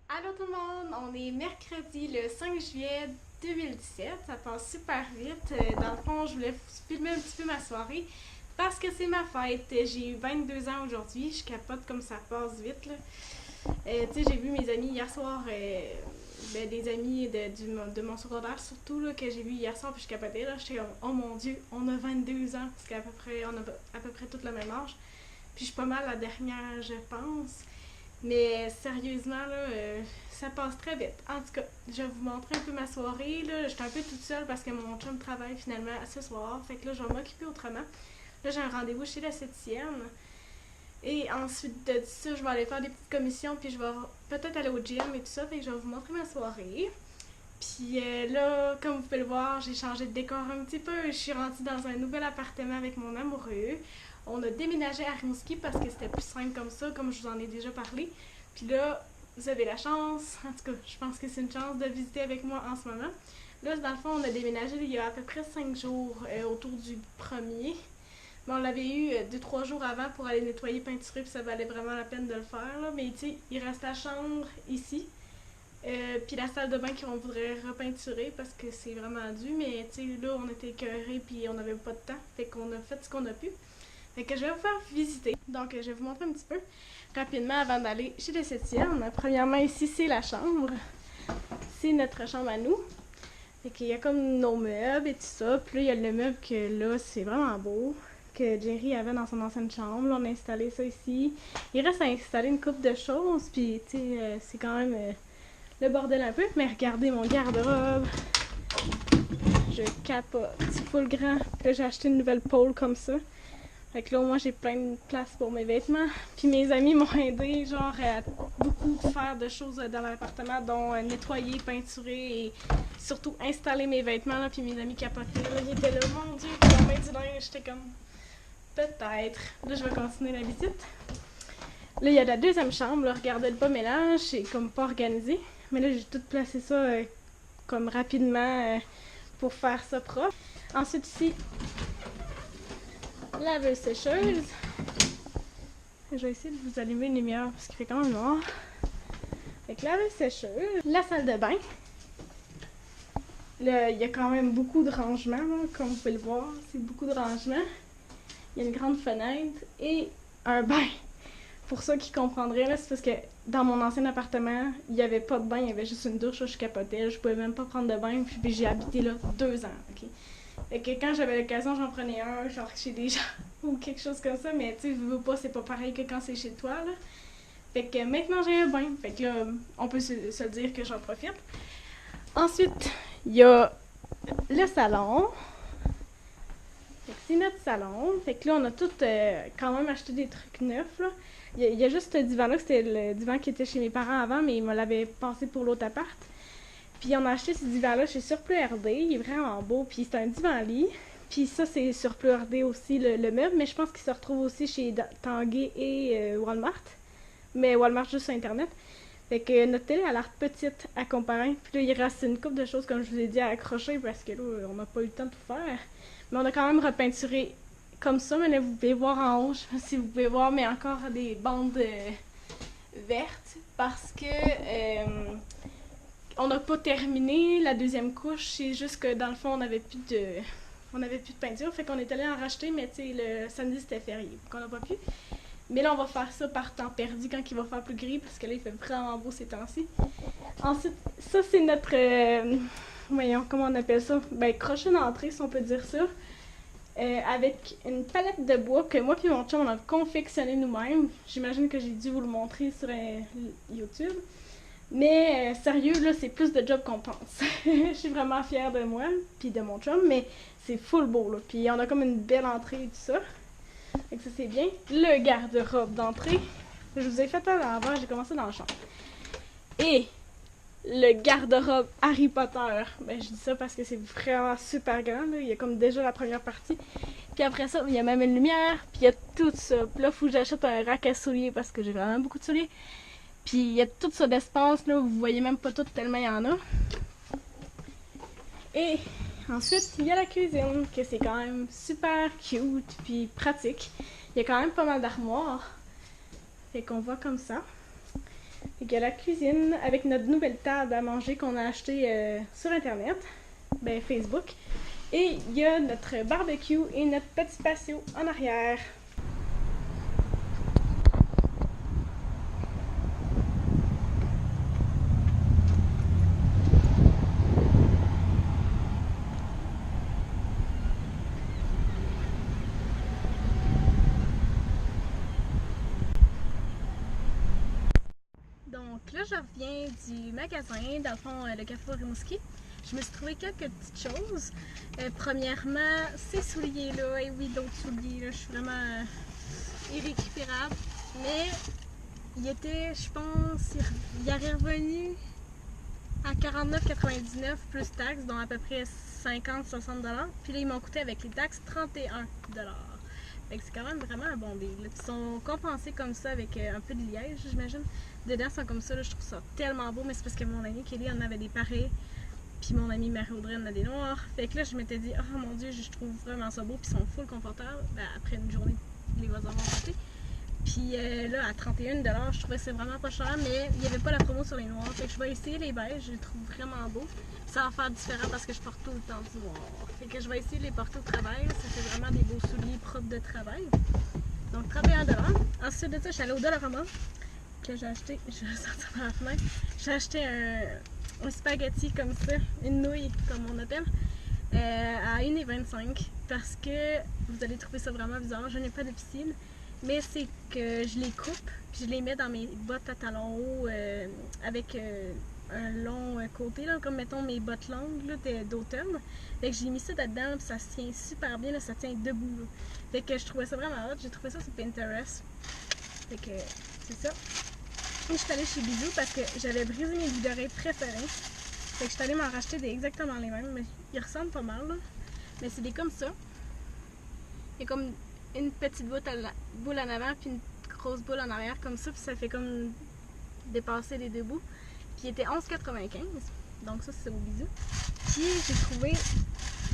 Allô tout le monde, on est mercredi le 5 juillet 2017, ça passe super vite. Dans le fond, je voulais filmer un petit peu ma soirée parce que c'est ma fête. J'ai eu 22 ans aujourd'hui, je capote comme ça passe vite là. Tu sais, j'ai vu mes amis hier soir, des amis de mon secondaire surtout là, que j'ai vu hier soir, puis je capotais là, j'étais comme oh mon dieu, on a 22 ans, parce qu'à peu près, on a à peu près tout le même âge. Puis je suis pas mal la dernière, je pense. Mais sérieusement, là, ça passe très vite. En tout cas, je vais vous montrer un peu ma soirée. Là, j'étais un peu toute seule parce que mon chum travaille finalement ce soir. Fait que là, je vais m'occuper autrement. Là, j'ai un rendez-vous chez la septième. Et ensuite de ça, je vais aller faire des petites commissions. Puis je vais peut-être aller au gym et tout ça. Fait que je vais vous montrer ma soirée. Puis là, comme vous pouvez le voir, j'ai changé de décor un petit peu. Je suis rendue dans un nouvel appartement avec mon amoureux. On a déménagé à Rimouski parce que c'était plus simple comme ça, comme je vous en ai déjà parlé. Puis là, vous avez la chance, en tout cas, je pense que c'est une chance de visiter avec moi en ce moment. Là, dans le fond, on a déménagé il y a à peu près 5 jours autour du premier. Mais on l'avait eu 2-3 jours avant pour aller nettoyer, peinturer, puis ça valait vraiment la peine de le faire. Là. Mais tu sais, il reste la chambre ici. Puis la salle de bain qu'on voudrait repeinturer parce que c'est vraiment dû. Mais tu sais, là, on était écœurés puis on n'avait pas de temps. Fait qu'on a fait ce qu'on a pu. Fait que je vais vous faire visiter. Donc, je vais vous montrer un petit peu rapidement avant d'aller chez les septièmes. Premièrement, ici, c'est la chambre. C'est notre chambre à nous. Fait qu'il y a comme nos meubles et tout ça. Puis là, il y a le meuble que là, c'est vraiment beau. Que Jerry avait dans son ancienne chambre. Là, on a installé ça ici. Il reste à installer une couple de choses. Puis, tu sais, c'est quand même le bordel un peu. Mais regardez mon garde-robe. Je capote. C'est full grand. Puis là, j'ai acheté une nouvelle pôle comme ça. Fait que là, moi, j'ai plein de place pour mes vêtements. Puis mes amis m'ont aidé, genre, à beaucoup faire de choses dans l'appartement, dont nettoyer, peinturer et surtout installer mes vêtements. Là. Puis mes amis capotaient, là, ils étaient là, mon Dieu, ils ont mis du linge. J'étais comme, peut-être. Là, je vais continuer la visite. Là, il y a la deuxième chambre. Là, regardez le bas mélange, c'est comme pas organisé. Mais là, j'ai tout placé ça comme rapidement pour faire ça propre. Ensuite, ici, laveuse sécheuse. Je vais essayer de vous allumer une lumière parce qu'il fait quand même noir. Fait que laveuse sécheuse. La salle de bain. Là, il y a quand même beaucoup de rangements, là, comme vous pouvez le voir. C'est beaucoup de rangements. Il y a une grande fenêtre et un bain. Pour ceux qui comprendraient, là, c'est parce que dans mon ancien appartement, il n'y avait pas de bain, il y avait juste une douche, là, je capotais. Je pouvais même pas prendre de bain, puis j'ai habité là 2 ans. Okay? Fait que quand j'avais l'occasion, j'en prenais un, genre chez des gens ou quelque chose comme ça, mais tu sais, je veux pas, c'est pas pareil que quand c'est chez toi, là. Fait que maintenant j'ai un bain, fait que là, on peut se dire que j'en profite. Ensuite, il y a le salon. Fait que c'est notre salon. Fait que là, on a tout quand même acheté des trucs neufs, là. Il y a juste ce divan-là, c'était le divan qui était chez mes parents avant, mais ils me l'avaient passé pour l'autre appart. Puis on a acheté ce divan-là chez Surplus RD, il est vraiment beau, puis c'est un divan-lit. Puis ça, c'est Surplus RD aussi, le meuble, mais je pense qu'il se retrouve aussi chez Tanguay et Walmart. Mais Walmart juste sur Internet. Fait que notre télé a l'air petite à comparer. Puis là, il reste une couple de choses, comme je vous ai dit, à accrocher parce que là, on n'a pas eu le temps de tout faire. Mais on a quand même repeinturé comme ça, mais là, vous pouvez voir en haut, je sais pas si vous pouvez voir, mais encore des bandes vertes parce que on n'a pas terminé la deuxième couche, c'est juste que dans le fond, on n'avait plus de peinture, fait qu'on est allé en racheter, mais tu sais, le samedi c'était férié, donc on n'a pas pu. Mais là, on va faire ça par temps perdu quand il va faire plus gris, parce que là, il fait vraiment beau ces temps-ci. Ensuite, ça, c'est notre, voyons, comment on appelle ça? Ben, crochet d'entrée, si on peut dire ça. Avec une palette de bois que moi et mon chum on a confectionné nous-mêmes. J'imagine que j'ai dû vous le montrer sur YouTube. Mais sérieux, là, c'est plus de job qu'on pense. Je suis vraiment fière de moi puis de mon chum, mais c'est full beau, là. Puis on a comme une belle entrée et tout ça. Fait que ça, c'est bien. Le garde-robe d'entrée. Je vous ai fait un avant, j'ai commencé dans la chambre. Et le garde-robe Harry Potter. Ben, je dis ça parce que c'est vraiment super grand, là. Il y a comme déjà la première partie. Puis après ça, il y a même une lumière. Puis il y a tout ça. Puis là, il faut que j'achète un rack à souliers parce que j'ai vraiment beaucoup de souliers. Puis il y a tout ça d'espace, là. Vous voyez même pas tout tellement il y en a. Et ensuite, il y a la cuisine, que c'est quand même super cute puis pratique. Il y a quand même pas mal d'armoires. Fait qu'on voit comme ça. Et que la cuisine, avec notre nouvelle table à manger qu'on a achetée sur Internet, ben Facebook. Et il y a notre barbecue et notre petit patio en arrière. Donc là, je reviens du magasin, dans le fond, le Café Rimouski. Je me suis trouvé quelques petites choses. Premièrement, ces souliers-là, et oui, d'autres souliers, là, je suis vraiment irrécupérable. Mais il était, je pense, il aurait revenu à 49,99 plus taxes, dont à peu près 50-60 $. Puis là, ils m'ont coûté avec les taxes 31 $. Fait que c'est quand même vraiment un bon deal. Ils sont compensés comme ça avec un peu de liège, j'imagine. Dedans, c'est comme ça, là, je trouve ça tellement beau, mais c'est parce que mon amie Kelly en avait des pareils. Puis mon amie Marie-Audrey en a des noirs. Fait que là, je m'étais dit, oh mon dieu, je trouve vraiment ça beau. Puis ils sont full confortables. Ben, après une journée, les voisins vont porter. Puis là, à 31 $, je trouvais que c'est vraiment pas cher, mais il n'y avait pas la promo sur les noirs. Fait que je vais essayer les beiges, je les trouve vraiment beaux. Ça va faire différent parce que je porte tout le temps du noir. Fait que je vais essayer de les porter au travail. Ça fait vraiment des beaux souliers propres de travail. Donc 31 $. Ensuite de ça, je suis allée au Dollarama. Que j'ai acheté, je vais sortir par la fenêtre. J'ai acheté un spaghetti comme ça, une nouille comme on appelle, à 1,25 $ parce que vous allez trouver ça vraiment bizarre. Je n'ai pas de piscine, mais c'est que je les coupe, puis je les mets dans mes bottes à talons hauts avec un long côté, là, comme mettons mes bottes longues d'automne. Fait que j'ai mis ça dedans, puis ça se tient super bien, là, ça tient debout. Là. Fait que je trouvais ça vraiment hot, j'ai trouvé ça sur Pinterest. Fait que c'est ça. Et je suis allée chez Bisou parce que j'avais brisé mes bouts d'oreilles préférés. Fait que je suis allée m'en racheter des exactement les mêmes, mais ils ressemblent pas mal, là. Mais c'est des comme ça. Il y a comme une petite boule en avant puis une grosse boule en arrière comme ça, puis ça fait comme dépasser les deux bouts. Puis il était 11,95 $. Donc ça, c'est au Bisou. Puis j'ai trouvé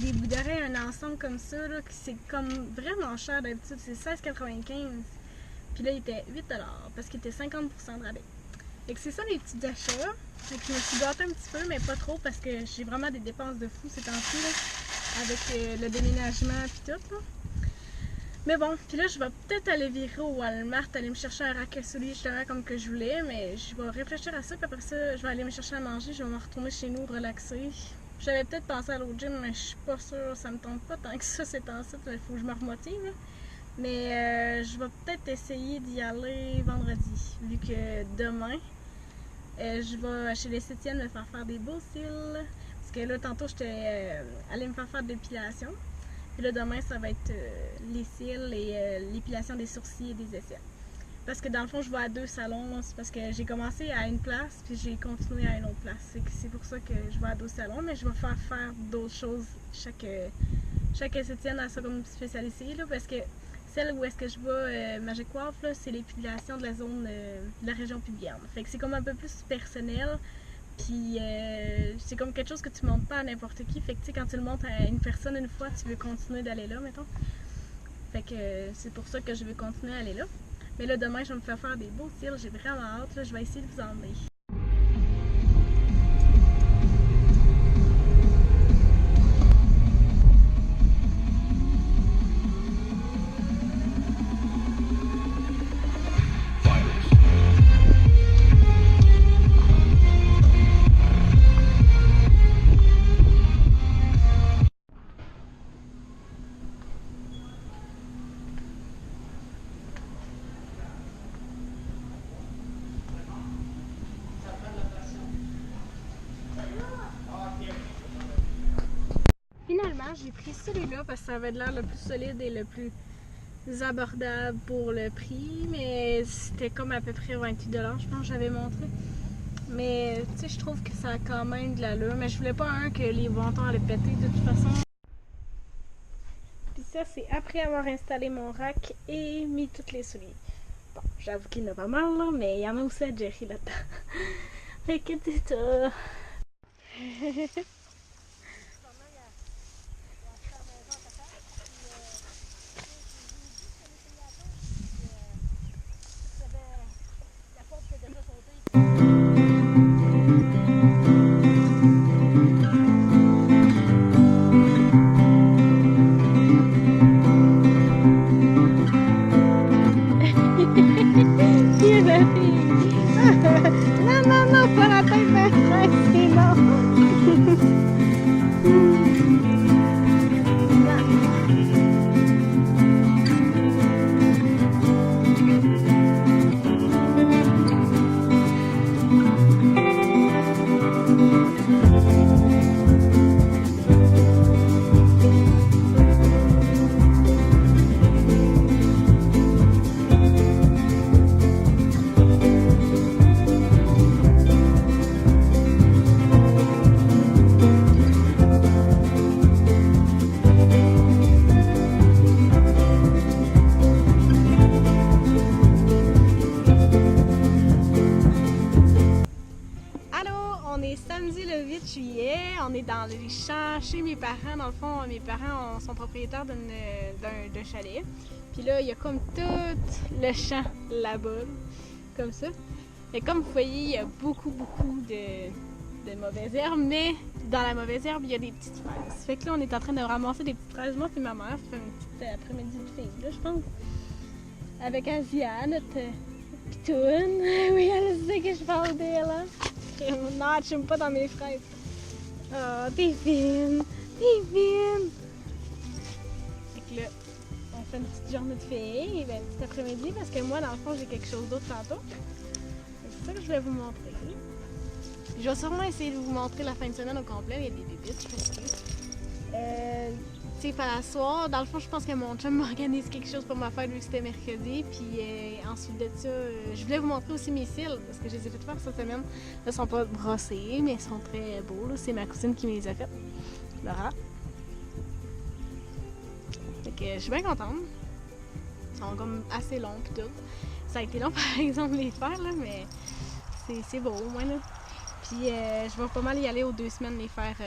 des bouts d'oreilles, un ensemble comme ça, là, qui c'est comme vraiment cher d'habitude, c'est 16,95 $. Puis là, il était 8 $ parce qu'il était 50% de rabais. Fait que c'est ça les petits achats. Fait que je me suis gâtée un petit peu, mais pas trop parce que j'ai vraiment des dépenses de fou ces temps-ci, avec le déménagement et tout. Là. Mais bon, puis là, je vais peut-être aller virer au Walmart, aller me chercher un rack à souliers justement comme que je voulais, mais je vais réfléchir à ça, puis après ça, je vais aller me chercher à manger, je vais me retourner chez nous, relaxer. J'avais peut-être pensé à l'autre gym, mais je suis pas sûre, ça me tente pas tant que ça ces temps-ci, il faut que je me remotive. Là. Mais je vais peut-être essayer d'y aller vendredi, vu que demain, je vais chez l'esthétienne me faire des beaux cils. Parce que là, tantôt, j'étais allée me faire de l'épilation. Puis là, demain, ça va être les cils et l'épilation des sourcils et des aisselles. Parce que dans le fond, je vais à 2 salons. C'est parce que j'ai commencé à une place, puis j'ai continué à une autre place. C'est pour ça que je vais à 2 salons, mais je vais faire d'autres choses. Chaque esthétienne a ça comme spécialité, là, parce que celle où est-ce que je vais Magic Coiffe, c'est l'épilation de la zone de la région pubienne. Fait que c'est comme un peu plus personnel. Puis c'est comme quelque chose que tu montres pas à n'importe qui. Fait que tu sais, quand tu le montres à une personne une fois, tu veux continuer d'aller là, mettons. Fait que c'est pour ça que je veux continuer à aller là. Mais là, demain, je vais me faire des beaux cils. J'ai vraiment hâte. Là, je vais essayer de vous emmener. Finalement, j'ai pris celui-là parce que ça avait l'air le plus solide et le plus abordable pour le prix, mais c'était comme à peu près 28 $, je pense que j'avais montré. Mais tu sais, je trouve que ça a quand même de l'allure, mais je voulais pas un que les ventons allaient péter de toute façon. Puis ça, c'est après avoir installé mon rack et mis toutes les souliers. Bon, j'avoue qu'il y en a pas mal, là, mais il y en a aussi à Jerry là-dedans. Fait que c'est ça. Non, non, non, pas la tête d'un fraise, c'est non. On est samedi le 8 juillet, on est dans les champs chez mes parents. Dans le fond, mes parents sont propriétaires d'un chalet. Puis là, il y a comme tout le champ là-bas, comme ça. Et comme vous voyez, il y a beaucoup de mauvaises herbes, mais dans la mauvaise herbe, il y a des petites fraises. Fait que là, on est en train de ramasser des petites fraises, moi et ma mère. Ça fait une petite après-midi de fille, là, je pense. Avec Asia, notre pitoune. Oui, elle sait que je parle d'elle, hein? Non, tu n'aimes pas dans mes fraises. Oh, t'es fine! T'es fine! Fait que là, on fait une petite journée de fille, ben, cet après-midi, parce que moi, dans le fond, j'ai quelque chose d'autre tantôt. C'est ça que je vais vous montrer. Je vais sûrement essayer de vous montrer la fin de semaine au complet. Il y a des bébites, je pense que. Tu sais, à la soir, dans le fond, je pense que mon chum m'organise quelque chose pour ma fête vu que c'était mercredi. Puis ensuite de ça, je voulais vous montrer aussi mes cils parce que je les ai fait faire cette semaine. Là, ils sont pas brossés, mais ils sont très beaux. C'est ma cousine qui me les a fait, Laura. Fait que je suis bien contente. Ils sont comme assez longs pis tout. Ça a été long par exemple les faire, là, mais c'est beau au moins. Là. Puis je vais pas mal y aller aux 2 semaines les faire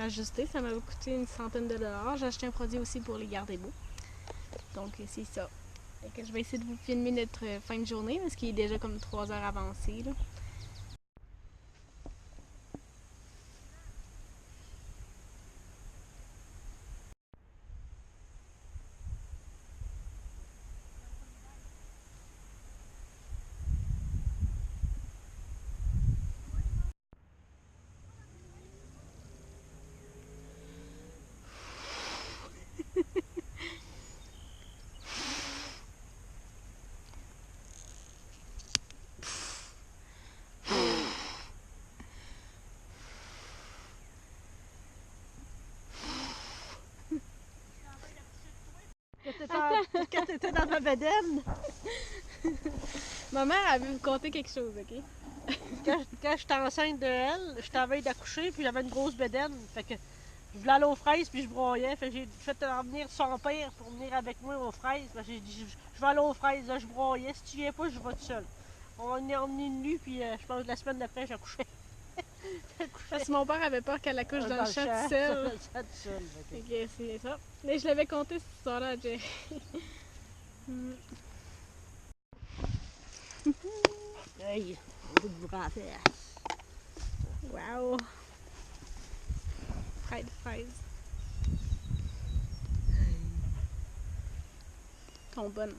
ajuster. Ça m'a coûté une centaine de dollars. J'ai acheté un produit aussi pour les garder beaux. Donc c'est ça. Fait que je vais essayer de vous filmer notre fin de journée parce qu'il est déjà comme 3 heures avancé. Là. Quand t'étais dans ma bedaine. Ma mère a vu me conter quelque chose, ok? Quand j'étais enceinte de elle, j'étais en veille d'accoucher, puis j'avais une grosse bedaine. Fait que je voulais aller aux fraises, puis je broyais. Fait que j'ai fait emmener son père pour venir avec moi aux fraises. Fait que j'ai dit, je vais aller aux fraises, là, je broyais. Si tu viens pas, je vais tout seul. On est emmené nu, puis je pense que la semaine d'après, j'accouchais. Parce que mon père avait peur qu'elle accouche dans le champ tout seul. Fait que c'est ça. Mais je l'avais conté cette histoire-là à Jerry. Hey, on veut vous rentrer. Wow! Fraises. Ils sont bonnes.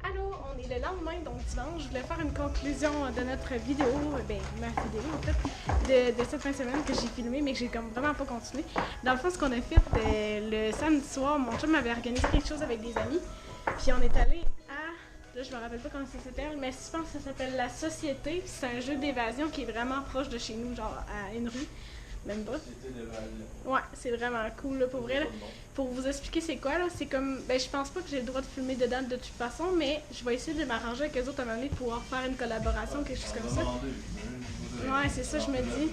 Allô, on est le lendemain, donc dimanche. Je voulais faire une conclusion de notre vidéo, ben ma vidéo en fait, de cette fin de semaine que j'ai filmée, mais que j'ai comme vraiment pas continué. Dans le fond, ce qu'on a fait le samedi soir, mon chum m'avait organisé quelque chose avec des amis, puis on est allé à, là je me rappelle pas comment ça s'appelle, mais je pense que ça s'appelle La Société. C'est un jeu d'évasion qui est vraiment proche de chez nous, genre à une rue. Même pas. Ouais, c'est vraiment cool là, pour vrai. Là. Pour vous expliquer c'est quoi, là, c'est comme. Ben, je pense pas que j'ai le droit de filmer dedans de toute façon, mais je vais essayer de m'arranger avec eux autres à un moment donné pour pouvoir faire une collaboration, quelque chose comme ça. Ouais, c'est ça, je me dis.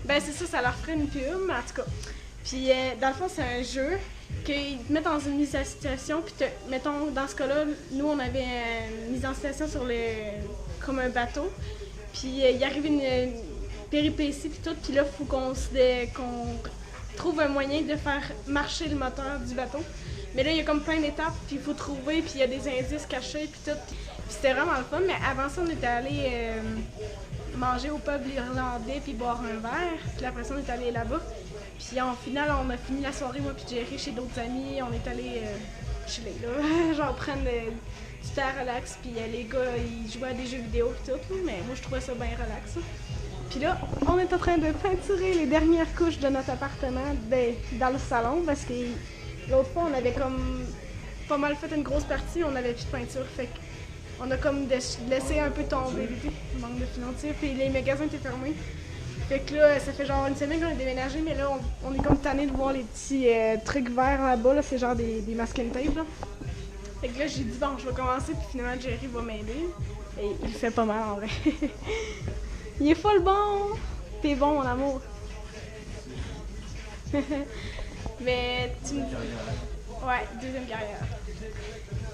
Ben, c'est ça, ça leur ferait une pub, mais en tout cas. Puis, dans le fond, c'est un jeu qu'ils te mettent dans une mise en situation, puis mettons, dans ce cas-là, nous, on avait une mise en situation sur comme un bateau, puis il arrive une péripéties puis tout, puis là, il faut qu'on trouve un moyen de faire marcher le moteur du bateau. Mais là, il y a comme plein d'étapes, puis il faut trouver, puis il y a des indices cachés, puis tout. Puis c'était vraiment le fun, mais avant ça, on était allé manger au pub irlandais, puis boire un verre. Puis après ça, on est allé là-bas. Puis en final, on a fini la soirée, moi puis Jerry, chez d'autres amis. On est allé chiller, là, genre prendre c'était relax, puis les gars, ils jouaient à des jeux vidéo et tout, mais moi, je trouvais ça bien relax. Puis là, on est en train de peinturer les dernières couches de notre appartement dans le salon, parce que l'autre fois, on avait comme pas mal fait une grosse partie, on avait plus de peinture, fait qu'on a comme laissé un peu tomber, manque de financier, puis les magasins étaient fermés. Fait que là, ça fait genre une semaine qu'on a déménagé, mais là, on est comme tanné de voir les petits trucs verts là-bas, là, c'est genre des masking tape, là. Fait que là, j'ai dit, bon, je vais commencer, puis finalement, Jerry va m'aider. Et il fait pas mal, en vrai. Il est full bon! T'es bon, mon amour. Mais tu me dis... Ouais, deuxième carrière.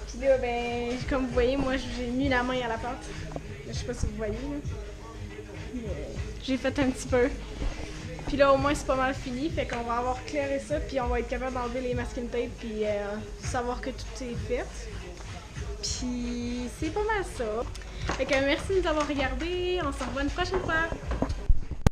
Puis là, ben, comme vous voyez, moi, j'ai mis la main à la pâte. Je sais pas si vous voyez, là. J'ai fait un petit peu. Puis là, au moins, c'est pas mal fini. Fait qu'on va avoir clairé ça, puis on va être capable d'enlever les masking tape, puis savoir que tout est fait. Puis c'est pas mal ça. Fait que merci de nous avoir regardés. On se revoit une prochaine fois.